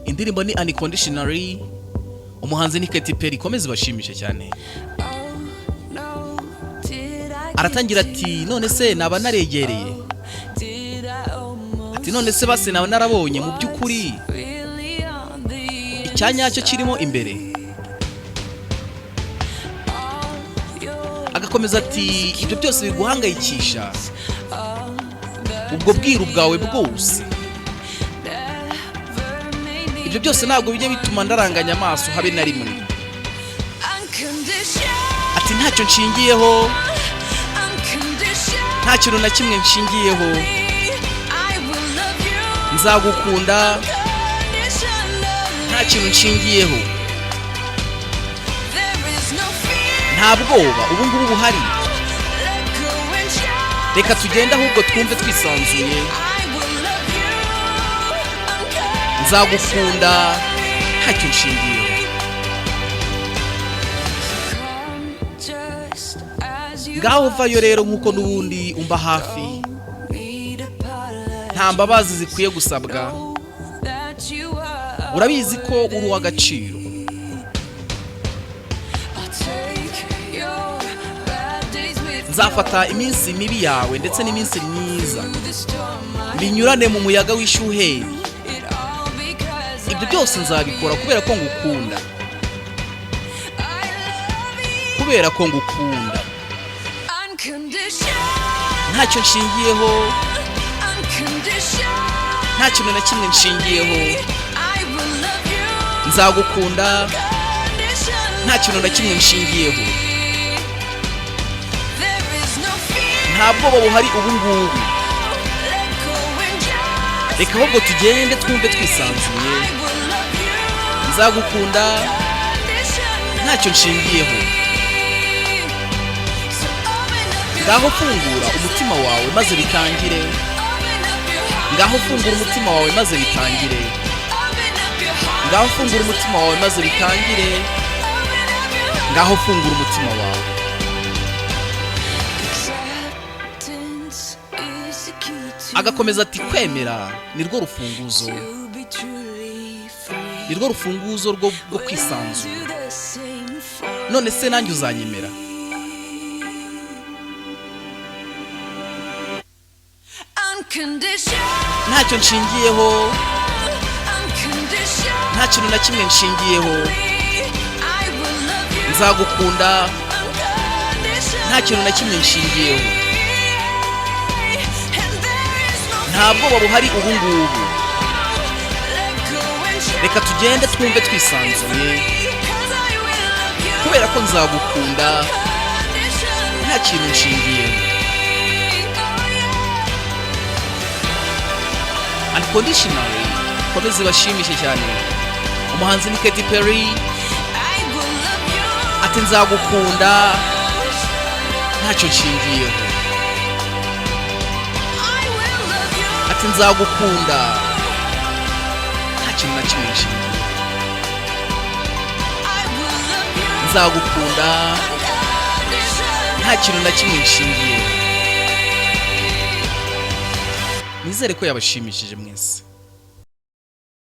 indirimbo ni Unconditionally, umuhanzi ni Katy Perry. Komeze bashimishe cyane. Aratangira ati none se naba naregereye, ati none se base naba narabonye mu by'ukuri icyanya cyo kirimo imbere. Agakomeza ati ibyo byose biguhangayikisha, ubwo bwiru bwawe bwose, ibyo byose ntabwo bijye bituma ndaranganya amaso habe na rimwe. Ati ntacyo nshingiyeho, nta kintu na kimwe nshingiyeho, nzagukunda nta kintu nshingiyeho, nta bwoba ubu ngubu buhari, reka tugende ahubwo twumve twisanzuye, nzagukunda ntacyo nshingiyeho. Ngaho vayo rero nkuko n'ubundi umba hafi, nta mbabazi zikwiye gusabwa, urabizi ko uri uw'agaciro. Nzafata iminsi mibi yawe ndetse n'iminsi myiza, binyurane mu muyaga w'ishyuheri. Ibyo byose nzabikora kubera ko ngukunda, kubera ko ngukunda. Ntacyo nshingiyeho, nta kintu na kimwe nshingiyeho, nzagukunda nta kintu na kimwe nshingiyeho, nta bwoba buhari ubu ngubu, reka ahubwo tugende twumve twisanzuye, nzagukunda ntacyo nshingiyeho. Ngaho fungura umutima wawe maze bitangire, ngaho fungura umutima wawe maze bitangire, ngaho fungura umutima wawe maze bitangire, ngaho fungura umutima wawe. Agakomeza ati kwemera nirwo rufunguzo, nirwo rufunguzo rwo kwisanzura. None se nanjye uzanyemera? Ntacyo nshingiyeho, nta kintu na kimwe nshingiyeho, nzagukunda nta kintu na kimwe nshingiyeho, nta bwoba buhari ubu ngubu, reka tugende twumve twisanzuye, kubera ko nzagukunda nta kintu nshingiyeho. Unconditionally, komeze bashimishe cyane. Umuhanzi ni Katy Perry, ati nzagukunda ntacyo nshingiyeho, ati nzagukunda nta kintu na kimwe nshingiyeho, nzagukunda nta kintu na kimwe nshingiyeho. Nizere ko yabashimishije mwese.